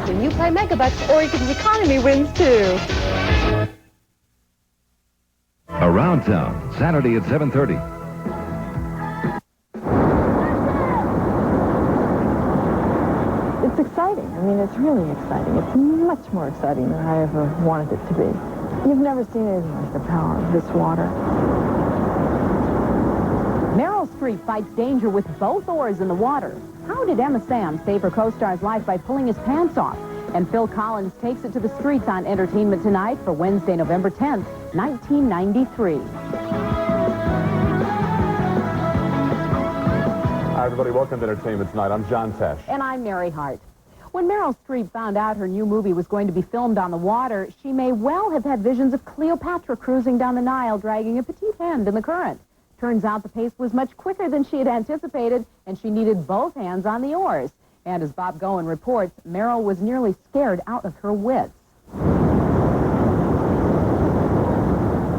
When you play Megabucks, Oregon's economy wins too. Around Town, Saturday at 7:30. It's exciting. I mean, it's really exciting. It's much more exciting than I ever wanted it to be. You've never seen anything like the power of this water. Meryl Streep fights danger with both oars in the water. How did Emma Samms save her co-star's life by pulling his pants off? And Phil Collins takes it to the streets on Entertainment Tonight for Wednesday, November 10th, 1993. Hi, everybody. Welcome to Entertainment Tonight. I'm John Tesh. And I'm Mary Hart. When Meryl Streep found out her new movie was going to be filmed on the water, she may well have had visions of Cleopatra cruising down the Nile, dragging a petite hand in the current. Turns out the pace was much quicker than she had anticipated, and she needed both hands on the oars. And as Bob Goen reports, Meryl was nearly scared out of her wits.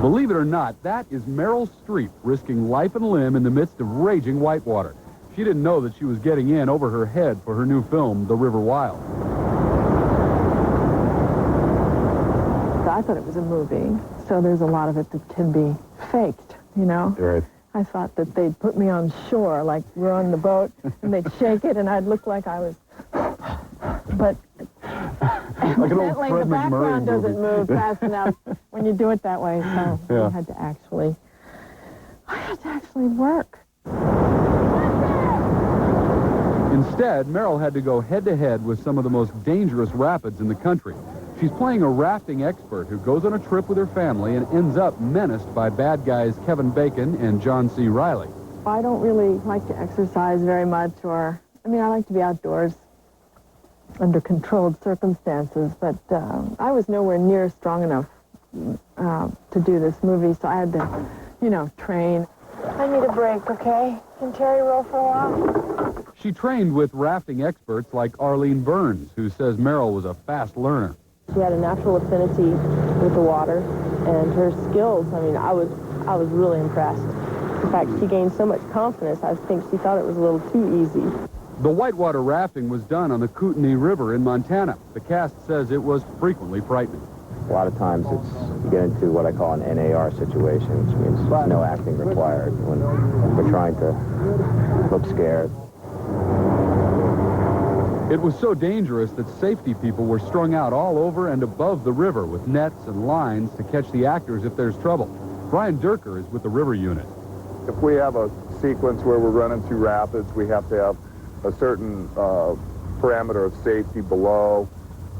Believe it or not, that is Meryl Streep risking life and limb in the midst of raging whitewater. She didn't know that she was getting in over her head for her new film, The River Wild. I thought it was a movie, so there's a lot of it that can be faked, you know? Right. I thought that they'd put me on shore, like we're on the boat, and they'd shake it, and I'd look like I was... But like an old Fred the background McMurray doesn't move fast enough when you do it that way, so Yeah. I had to actually work. Instead, Meryl had to go head-to-head with some of the most dangerous rapids in the country. She's playing a rafting expert who goes on a trip with her family and ends up menaced by bad guys Kevin Bacon and John C. Reilly. I don't really like to exercise very much, I like to be outdoors under controlled circumstances, but I was nowhere near strong enough to do this movie, so I had to, train. I need a break, okay? Can Terry roll for a while? She trained with rafting experts like Arlene Burns, who says Meryl was a fast learner. She had a natural affinity with the water, and her skills, I was really impressed. In fact, she gained so much confidence, I think she thought it was a little too easy. The whitewater rafting was done on the Kootenai River in Montana. The cast says it was frequently frightening. A lot of times you get into what I call an NAR situation, which means no acting required when we're trying to look scared. It was so dangerous that safety people were strung out all over and above the river with nets and lines to catch the actors if there's trouble. Brian Durker is with the river unit. If we have a sequence where we're running through rapids, we have to have a certain parameter of safety below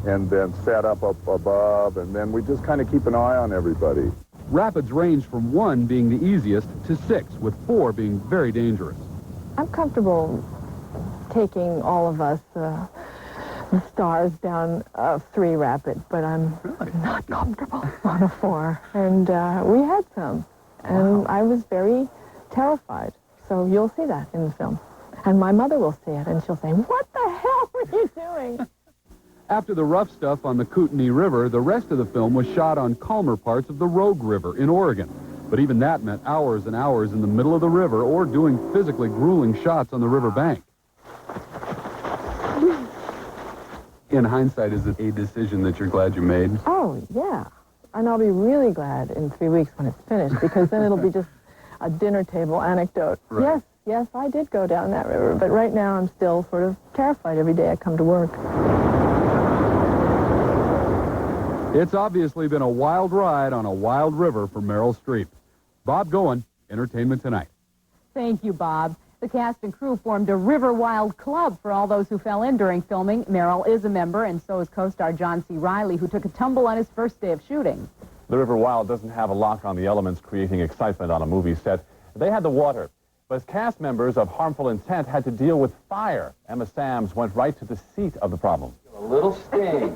and then set up above, and then we just kind of keep an eye on everybody. Rapids range from 1 being the easiest to 6, with 4 being very dangerous. I'm comfortable taking all of us, the stars, down a 3 rapid, but I'm not comfortable on a 4. And we had some, and I was very terrified. So you'll see that in the film. And my mother will see it, and she'll say, "What the hell were you doing?" After the rough stuff on the Kootenai River, the rest of the film was shot on calmer parts of the Rogue River in Oregon. But even that meant hours and hours in the middle of the river or doing physically grueling shots on the river bank. In hindsight, is it a decision that you're glad you made? Oh, yeah. And I'll be really glad in 3 weeks when it's finished, because then it'll be just a dinner table anecdote. Right. Yes, I did go down that river, but right now I'm still sort of terrified every day I come to work. It's obviously been a wild ride on a wild river for Meryl Streep. Bob Goen, Entertainment Tonight. Thank you, Bob. The cast and crew formed a River Wild Club for all those who fell in during filming. Meryl is a member, and so is co-star John C. Reilly, who took a tumble on his first day of shooting. The River Wild doesn't have a lock on the elements creating excitement on a movie set. They had the water, but as cast members of Harmful Intent had to deal with fire. Emma Samms went right to the seat of the problem. A little sting.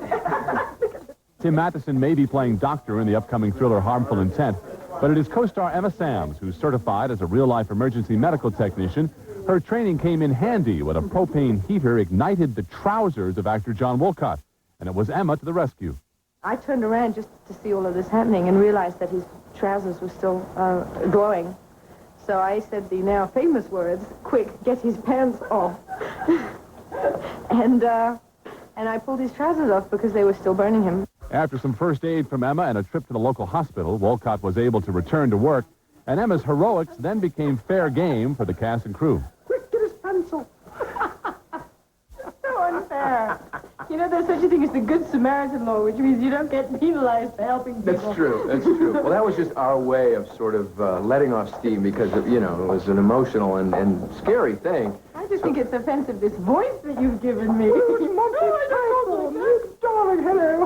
Tim Matheson may be playing Doctor in the upcoming thriller Harmful Intent, but it is co-star Emma Samms, who's certified as a real-life emergency medical technician. Her training came in handy when a propane heater ignited the trousers of actor John Wolcott, and it was Emma to the rescue. I turned around just to see all of this happening and realized that his trousers were still glowing. So I said the now famous words, "Quick, get his pants off." And And I pulled his trousers off because they were still burning him. After some first aid from Emma and a trip to the local hospital, Wolcott was able to return to work, and Emma's heroics then became fair game for the cast and crew. Quick, get his pencil. So unfair. You know, there's such a thing as the Good Samaritan law, which means you don't get penalized for helping people. That's true. That's true. Well, that was just our way of sort of letting off steam because, it was an emotional and scary thing. I just think it's offensive, this voice that you've given me. Oh, darling, hello.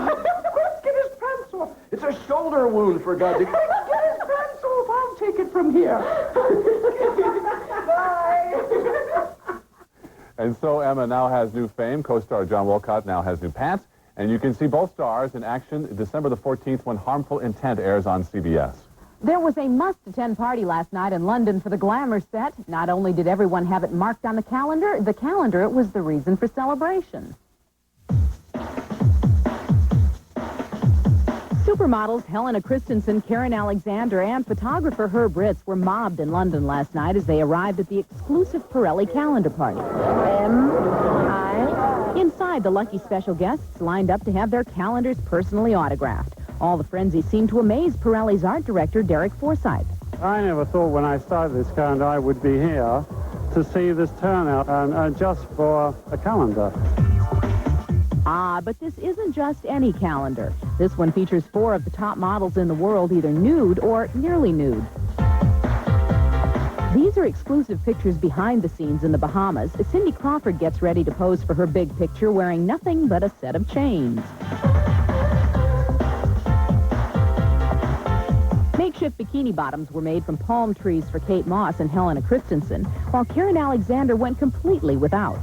Quick, get his pants off. It's a shoulder wound, for God's sake. Get his pants off. I'll take it from here. Bye. And so Emma now has new fame. Co-star John Wolcott now has new pants. And you can see both stars in action December the 14th when Harmful Intent airs on CBS. There was a must-attend party last night in London for the Glamour set. Not only did everyone have it marked on the calendar, it was the reason for celebration. Supermodels Helena Christensen, Karen Alexander, and photographer Herb Ritz were mobbed in London last night as they arrived at the exclusive Pirelli calendar party. Inside, the lucky special guests lined up to have their calendars personally autographed. All the frenzy seemed to amaze Pirelli's art director, Derek Forsythe. I never thought when I started this calendar I would be here to see this turnout just for a calendar. Ah, but this isn't just any calendar. This one features 4 of the top models in the world, either nude or nearly nude. These are exclusive pictures behind the scenes in the Bahamas. Cindy Crawford gets ready to pose for her big picture wearing nothing but a set of chains. Makeshift bikini bottoms were made from palm trees for Kate Moss and Helena Christensen, while Karen Alexander went completely without.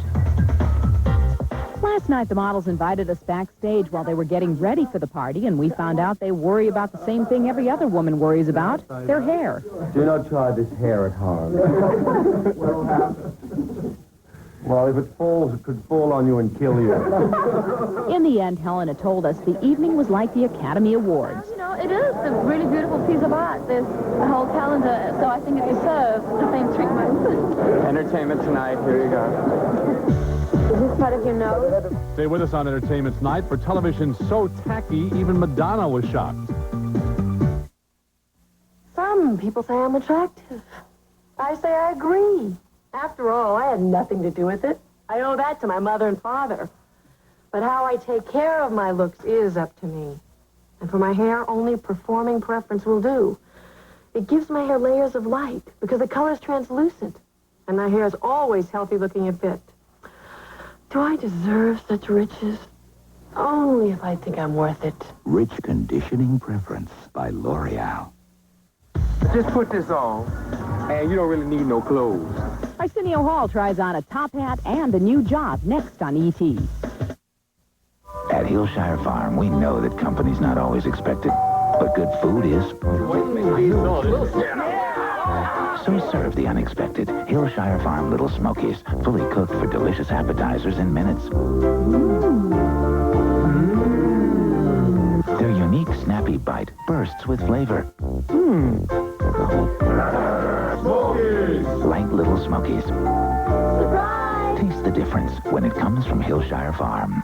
Last night, the models invited us backstage while they were getting ready for the party, and we found out they worry about the same thing every other woman worries about, their hair. Do not try this hair at home. Well, if it falls, it could fall on you and kill you. In the end, Helena told us the evening was like the Academy Awards. You know, it is a really beautiful piece of art. There's a whole calendar, so I think it deserves the same treatment. Entertainment tonight. Here you go. Is this part of your nose? Stay with us on Entertainment Tonight. For television so tacky, even Madonna was shocked. Some people say I'm attractive. I say I agree. After all, I had nothing to do with it. I owe that to my mother and father. But how I take care of my looks is up to me. And for my hair, only performing preference will do. It gives my hair layers of light because the color's translucent. And my hair is always healthy looking and fit. Do I deserve such riches? Only if I think I'm worth it. Rich Conditioning Preference by L'Oreal. Just put this on, and you don't really need no clothes. Arsenio Hall tries on a top hat and a new job next on E.T. At Hillshire Farm, we know that company's not always expected, but good food is. So serve the unexpected. Hillshire Farm Little Smokies, fully cooked for delicious appetizers in minutes. Their unique snappy bite bursts with flavor. Smokies! Light Little Smokies. Surprise! Taste the difference when it comes from Hillshire Farm.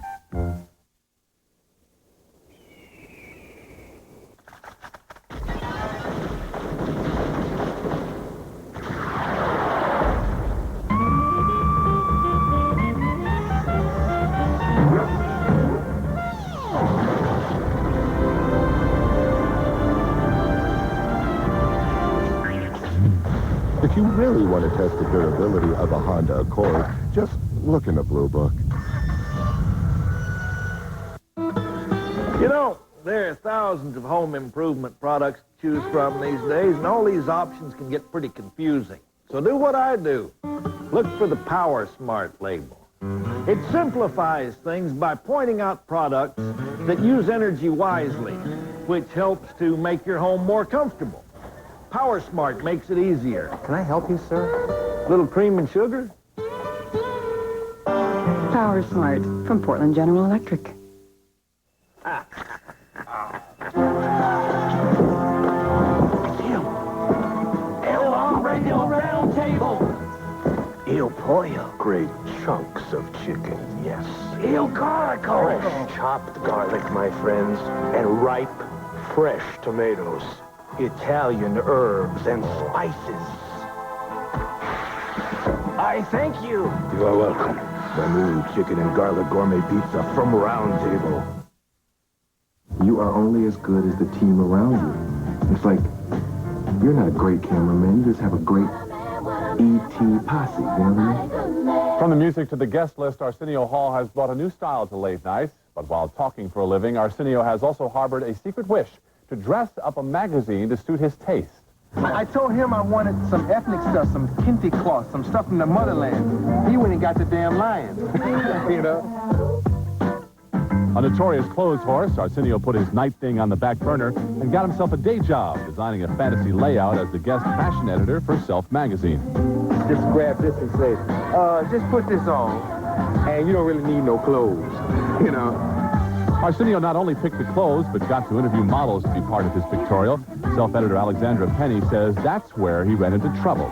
If you really want to test the durability of a Honda Accord, just look in the Blue Book. You know, there are thousands of home improvement products to choose from these days, and all these options can get pretty confusing. So do what I do. Look for the Power Smart label. It simplifies things by pointing out products that use energy wisely, which helps to make your home more comfortable. Power Smart makes it easier. Can I help you, sir? Little cream and sugar? Power Smart from Portland General Electric. El Round Table. Il Pollo. Great chunks of chicken, yes. Il Carico. Fresh chopped garlic, my friends, and ripe, fresh tomatoes. Italian herbs and spices. I thank you. You are welcome. The new chicken and garlic gourmet pizza from Round Table. You are only as good as the team around you. It's like, you're not a great cameraman, you just have a great E.T. posse, you know what I mean? From the music to the guest list, Arsenio Hall has brought a new style to late nights. But while talking for a living, Arsenio has also harbored a secret wish to dress up a magazine to suit his taste. I told him I wanted some ethnic stuff, some kente cloth, some stuff from the motherland. He went and got the damn lion, you know? A notorious clothes horse, Arsenio put his night thing on the back burner and got himself a day job designing a fantasy layout as the guest fashion editor for Self magazine. Just grab this and say, just put this on, and you don't really need no clothes, you know? Arsenio not only picked the clothes, but got to interview models to be part of his pictorial. Self-editor Alexandra Penny says that's where he ran into trouble.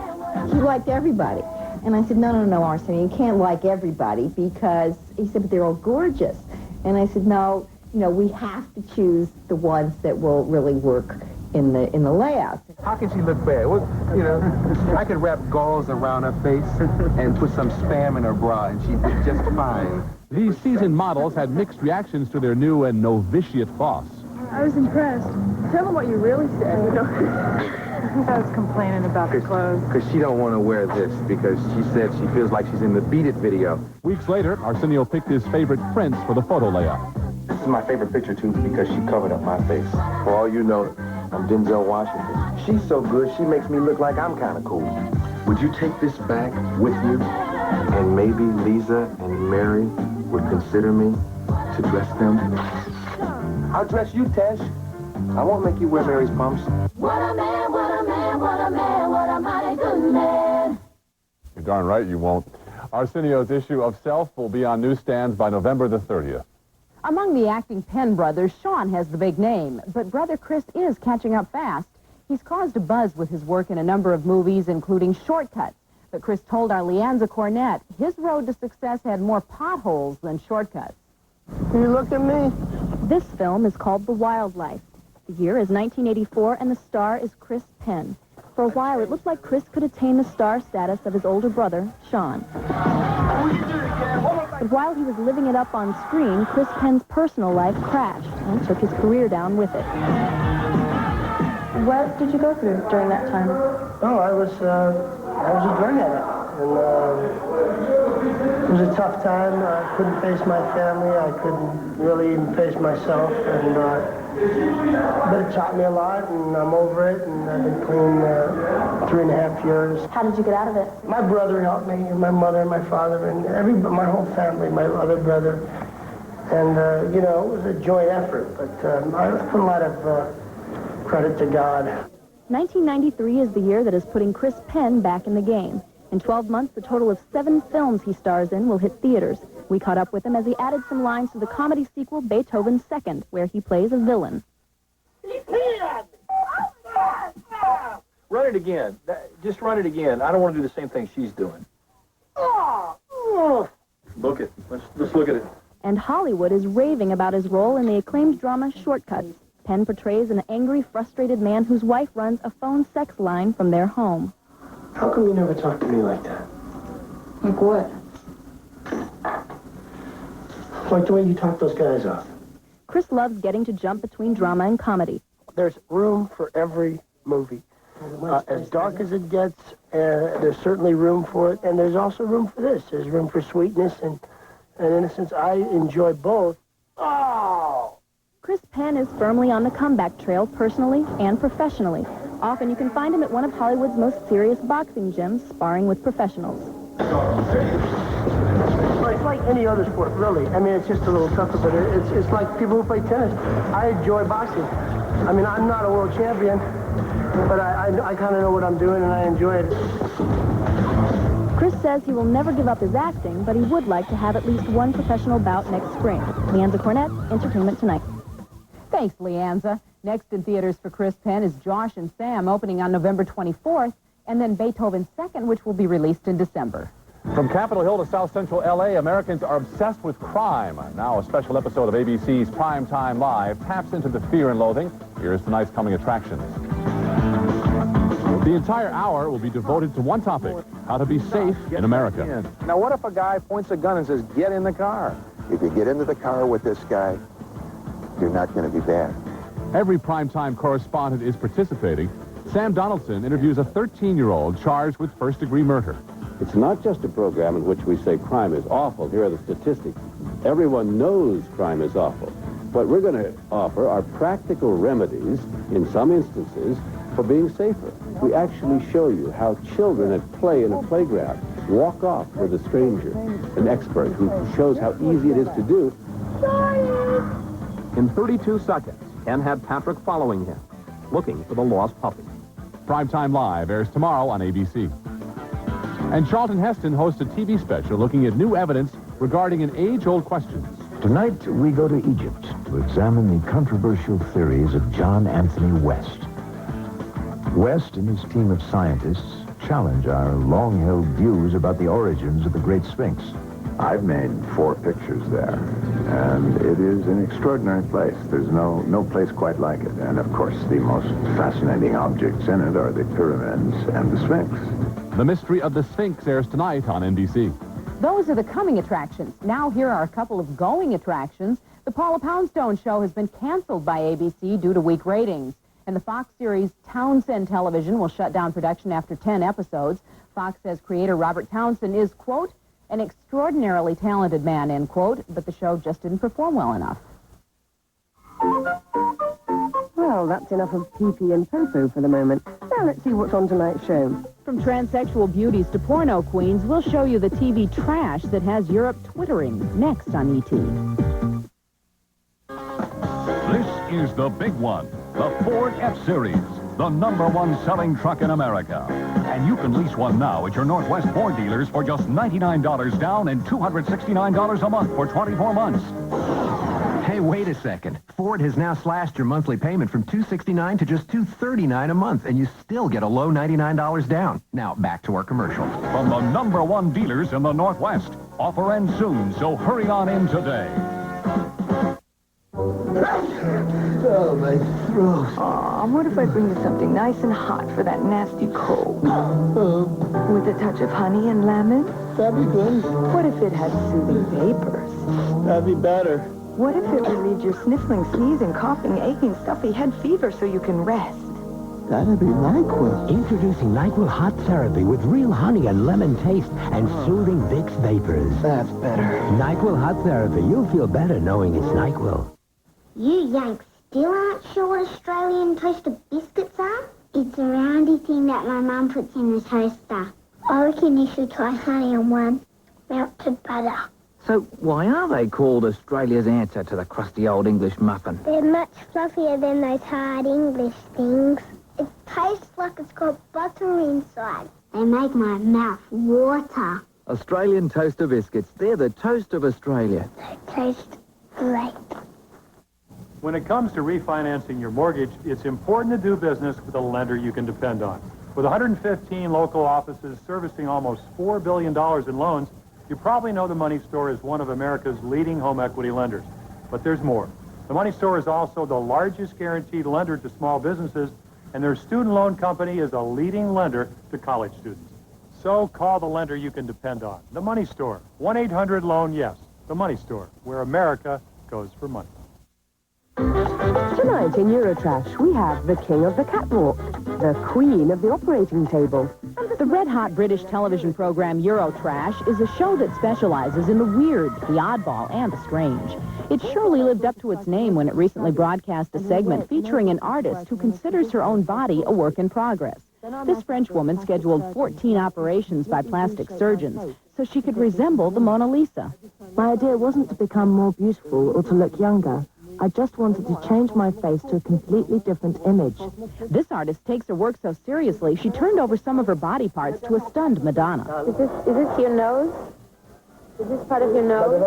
He liked everybody. And I said, no, Arsenio, you can't like everybody because, he said, but they're all gorgeous. And I said, no, we have to choose the ones that will really work in the layout. How can she look bad? Well, I could wrap gauze around her face and put some Spam in her bra, and she'd be just fine. These seasoned models had mixed reactions to their new and novitiate boss. I was impressed. Tell them what you really said, I was complaining about the clothes. Because she don't want to wear this because she said she feels like she's in the Beat It video. Weeks later, Arsenio picked his favorite prints for the photo layout. This is my favorite picture, too, because she covered up my face. For all you know, I'm Denzel Washington. She's so good, she makes me look like I'm kind of cool. Would you take this back with you? And maybe Lisa and Mary would consider me to dress them? I'll dress you, Tesh. I won't make you wear Mary's pumps. What a man, what a man, what a man, what a mighty good man. You're darn right you won't. Arsenio's issue of Self will be on newsstands by November the 30th. Among the acting Penn brothers, Sean has the big name, but brother Chris is catching up fast. He's caused a buzz with his work in a number of movies, including Shortcuts. But Chris told our Leanza Cornett his road to success had more potholes than shortcuts. You look at me. This film is called The Wildlife. The year is 1984, and the star is Chris Penn. For a while, it looked like Chris could attain the star status of his older brother, Sean. But while he was living it up on screen, Chris Penn's personal life crashed and took his career down with it. What did you go through during that time? Oh, I was a drug addict. And it was a tough time. I couldn't face my family. I couldn't really even face myself. And but it taught me a lot, and I'm over it. And I've been clean 3.5 years. How did you get out of it? My brother helped me, and my mother, and my father, and my whole family, my other brother. And it was a joint effort. But I put a lot of credit to God. 1993 is the year that is putting Chris Penn back in the game. In 12 months, the total of 7 films he stars in will hit theaters. We caught up with him as he added some lines to the comedy sequel Beethoven's Second, where he plays a villain. Run it again. Just run it again. I don't want to do the same thing she's doing. Look it. Let's look at it. And Hollywood is raving about his role in the acclaimed drama Shortcuts. Penn portrays an angry, frustrated man whose wife runs a phone sex line from their home. How come you never talk to me like that? Like what? Like the way you talk those guys off. Chris loves getting to jump between drama and comedy. There's room for every movie. As dark as it gets, there's certainly room for it. And there's also room for this. There's room for sweetness and innocence. I enjoy both. Oh! Chris Penn is firmly on the comeback trail personally and professionally. Often you can find him at one of Hollywood's most serious boxing gyms, sparring with professionals. Well, it's like any other sport, really. I mean, it's just a little tougher, but it's like people who play tennis. I enjoy boxing. I mean, I'm not a world champion, but I kind of know what I'm doing, and I enjoy it. Chris says he will never give up his acting, but he would like to have at least one professional bout next spring. Leanza Cornett, Entertainment Tonight. Thanks, Leanza. Next in theaters for Chris Penn is Josh and Sam, opening on November 24th, and then Beethoven's Second, which will be released in December. From Capitol Hill to South Central L.A., Americans are obsessed with crime. Now a special episode of ABC's Primetime Live taps into the fear and loathing. Here's tonight's coming attractions. The entire hour will be devoted to one topic, how to be safe in America. Now, what if a guy points a gun and says, get in the car? If you get into the car with this guy, you're not going to be bad. Every primetime correspondent is participating. Sam Donaldson interviews a 13-year-old charged with first-degree murder. It's not just a program in which we say crime is awful. Here are the statistics. Everyone knows crime is awful. What we're going to offer are practical remedies, in some instances, for being safer. We actually show you how children at play in a playground walk off with a stranger, an expert who shows how easy it is to do. In 32 seconds, Ken had Patrick following him, looking for the lost puppy. Primetime Live airs tomorrow on ABC. And Charlton Heston hosts a TV special looking at new evidence regarding an age-old question. Tonight, we go to Egypt to examine the controversial theories of John Anthony West. West and his team of scientists challenge our long-held views about the origins of the Great Sphinx. I've made 4 pictures there, and it is an extraordinary place. There's no place quite like it. And, of course, the most fascinating objects in it are the pyramids and the Sphinx. The Mystery of the Sphinx airs tonight on NBC. Those are the coming attractions. Now here are a couple of going attractions. The Paula Poundstone show has been canceled by ABC due to weak ratings. And the Fox series Townsend Television will shut down production after 10 episodes. Fox says creator Robert Townsend is, quote, an extraordinarily talented man, end quote, but the show just didn't perform well enough. Well, that's enough of pee-pee and popo for the moment. Now let's see what's on tonight's show. From transsexual beauties to porno queens, we'll show you the TV trash that has Europe twittering next on E.T. This is the big one, the Ford F-Series, the #1 selling truck in America. And you can lease one now at your Northwest Ford dealers for just $99 down and $269 a month for 24 months. Hey, wait a second. Ford has now slashed your monthly payment from $269 to just $239 a month, and you still get a low $99 down. Now, back to our commercial. From the #1 dealers in the Northwest. Offer ends soon, so hurry on in today. Oh, my throat. Aw, what if I bring you something nice and hot for that nasty cold? With a touch of honey and lemon? That'd be good. What if it had soothing vapors? That'd be better. What if it relieved your sniffling, sneezing, coughing, aching, stuffy head fever so you can rest? That'd be NyQuil. Introducing NyQuil Hot Therapy with real honey and lemon taste and soothing Vicks Vapors. That's better. NyQuil Hot Therapy. You'll feel better knowing it's NyQuil. You Yanks still aren't sure what Australian toaster biscuits are? It's a roundy thing that my mum puts in the toaster. I reckon you should try honey on one. Melted butter. So why are they called Australia's answer to the crusty old English muffin? They're much fluffier than those hard English things. It tastes like it's got butter inside. They make my mouth water. Australian toaster biscuits. They're the toast of Australia. They taste great. When it comes to refinancing your mortgage, it's important to do business with a lender you can depend on. With 115 local offices servicing almost $4 billion in loans, you probably know the Money Store is one of America's leading home equity lenders. But there's more. The Money Store is also the largest guaranteed lender to small businesses, and their student loan company is a leading lender to college students. So call the lender you can depend on. The Money Store. 1-800-LOAN-YES. The Money Store, where America goes for money. Tonight in Eurotrash, we have the king of the catwalk, the queen of the operating table. The red-hot British television program Eurotrash is a show that specializes in the weird, the oddball, and the strange. It surely lived up to its name when it recently broadcast a segment featuring an artist who considers her own body a work in progress. This French woman scheduled 14 operations by plastic surgeons so she could resemble the Mona Lisa. My idea wasn't to become more beautiful or to look younger. I just wanted to change my face to a completely different image. This artist takes her work so seriously, she turned over some of her body parts to a stunned Madonna. Is this your nose? Is this part of your nose?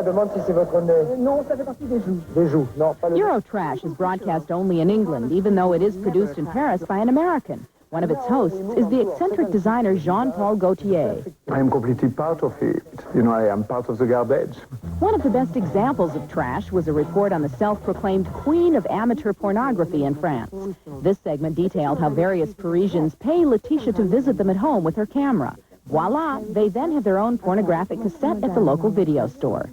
Eurotrash is broadcast only in England, even though it is produced in Paris by an American. One of its hosts is the eccentric designer Jean-Paul Gaultier. I am completely part of it. You know, I am part of the garbage. One of the best examples of trash was a report on the self-proclaimed queen of amateur pornography in France. This segment detailed how various Parisians pay Letitia to visit them at home with her camera. Voila, they then have their own pornographic cassette at the local video store.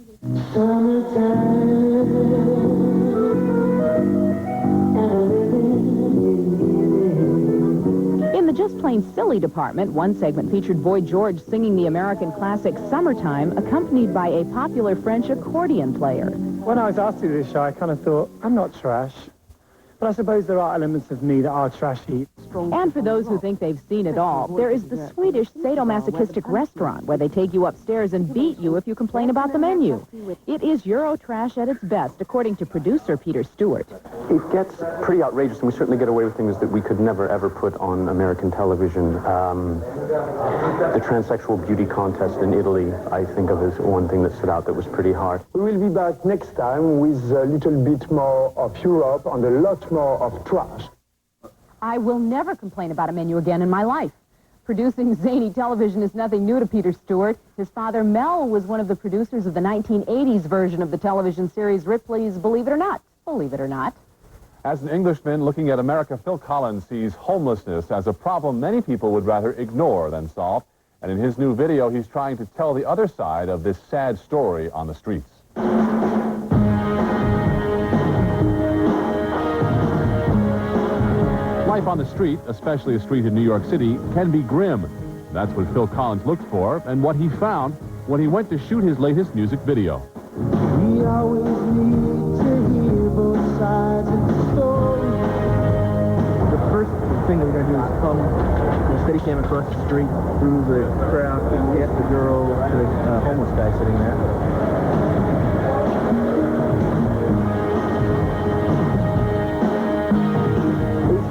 In the Just Plain Silly department, one segment featured Boy George singing the American classic Summertime, accompanied by a popular French accordion player. When I was asked to do this show, I kind of thought, I'm not trash. But I suppose there are elements of me that are trashy. And for those who think they've seen it all, there is the Swedish sadomasochistic restaurant where they take you upstairs and beat you if you complain about the menu. It is Eurotrash at its best, according to producer Peter Stewart. It gets pretty outrageous, and we certainly get away with things that we could never, ever put on American television. The transsexual beauty contest in Italy, I think of as one thing that stood out that was pretty hard. We will be back next time with a little bit more of Europe and a lot more of trash. I will never complain about a menu again in my life. Producing zany television is nothing new to Peter Stewart. His father, Mel, was one of the producers of the 1980s version of the television series Ripley's Believe It or Not. Believe it or not. As an Englishman looking at America, Phil Collins sees homelessness as a problem many people would rather ignore than solve. And in his new video, he's trying to tell the other side of this sad story on the streets. Life on the street, especially a street in New York City, can be grim. That's what Phil Collins looked for and what he found when he went to shoot his latest music video. We always need to hear both sides of the story. The first thing that we're going to do is come with a steady cam across the street through the crowd and get the girl to the homeless guy sitting there.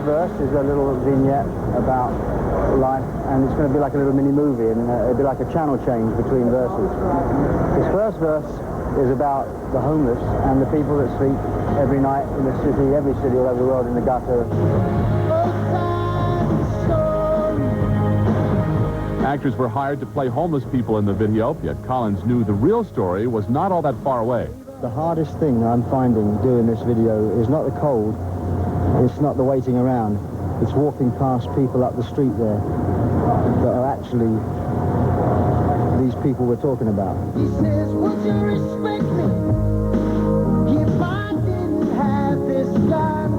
Verse is a little vignette about life, and it's going to be like a little mini movie, and it'll be like a channel change between verses. This first verse is about the homeless and the people that sleep every night in the city, every city all over the world, in the gutter. Actors were hired to play homeless people in the video, yet Collins knew the real story was not all that far away. The hardest thing I'm finding doing this video is not the cold, it's not the waiting around, it's walking past people up the street there that are actually these people we're talking about. He says, would you respect me if I didn't have this gun?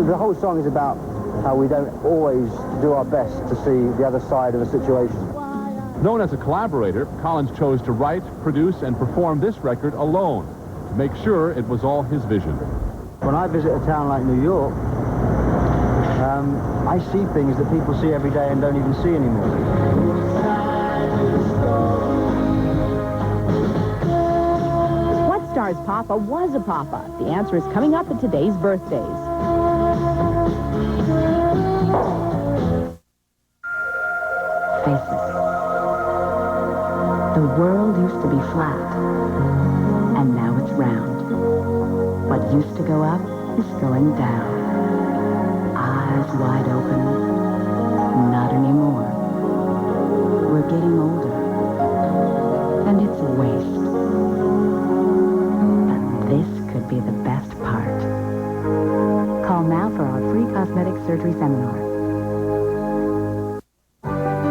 The whole song is about how we don't always do our best to see the other side of a situation. Known as a collaborator, Collins chose to write, produce, and perform this record alone to make sure it was all his vision. When I visit a town like New York, I see things that people see every day and don't even see anymore. What stars Papa was a Papa? The answer is coming up at today's birthdays. Face it. The world used to be flat, and now it's round. What used to go up is going down. Eyes wide open, not anymore. We're getting older, and it's a waste. But this could be the best part. Call now for our free cosmetic surgery seminar.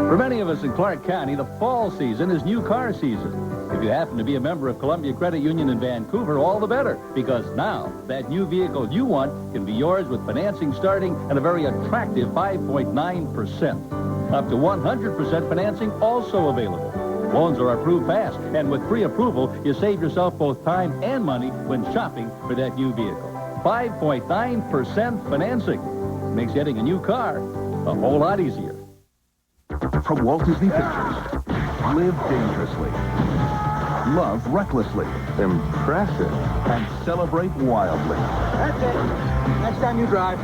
For many of us in Clark County, the fall season is new car season. If you happen to be a member of Columbia Credit Union in Vancouver, all the better, because now that new vehicle you want can be yours with financing starting at a very attractive 5.9%. Up to 100% financing also available. Loans are approved fast, and with pre-approval, you save yourself both time and money when shopping for that new vehicle. 5.9% financing makes getting a new car a whole lot easier. From Walt Disney Pictures, live dangerously, love recklessly, impressive, and celebrate wildly. That's it. Next time you drive.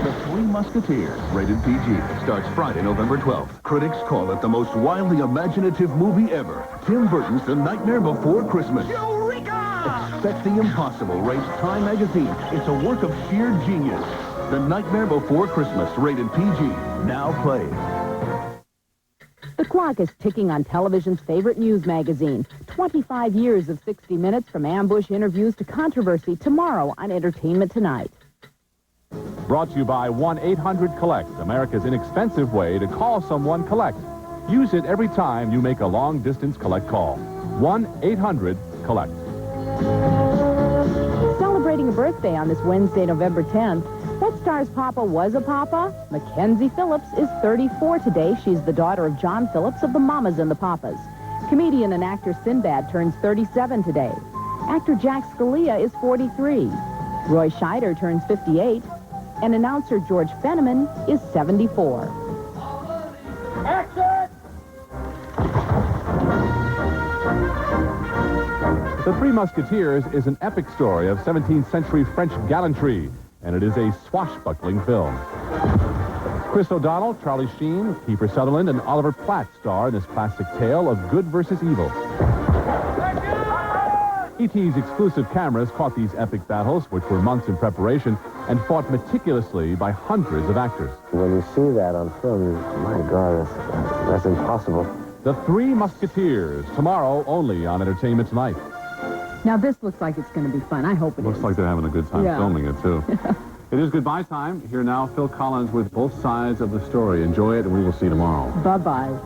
The Three Musketeers, rated PG, starts Friday, November 12th. Critics call it the most wildly imaginative movie ever. Tim Burton's The Nightmare Before Christmas. Eureka! Expect the impossible, rates Time magazine. It's a work of sheer genius. The Nightmare Before Christmas, rated PG. Now playing. The clock is ticking on television's favorite news magazine. 25 years of 60 Minutes, from ambush interviews to controversy, tomorrow on Entertainment Tonight. Brought to you by 1-800-COLLECT, America's inexpensive way to call someone collect. Use it every time you make a long-distance collect call. 1-800-COLLECT. Celebrating a birthday on this Wednesday, November 10th. What star's papa was a papa? Mackenzie Phillips is 34 today. She's the daughter of John Phillips of the Mamas and the Papas. Comedian and actor Sinbad turns 37 today. Actor Jack Scalia is 43. Roy Scheider turns 58. And announcer George Fenneman is 74. Action! The Three Musketeers is an epic story of 17th century French gallantry, and it is a swashbuckling film. Chris O'Donnell, Charlie Sheen, Kiefer Sutherland, and Oliver Platt star in this classic tale of good versus evil. E.T.'s exclusive cameras caught these epic battles, which were months in preparation, and fought meticulously by hundreds of actors. When you see that on film, my God, that's impossible. The Three Musketeers, tomorrow only on Entertainment Tonight. Now, this looks like it's going to be fun. I hope it Looks is. like they're having a good time Yeah. filming it, too. It is goodbye time. Here now, Phil Collins with both sides of the story. Enjoy it, and we will see you tomorrow. Bye-bye.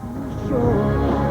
Sure.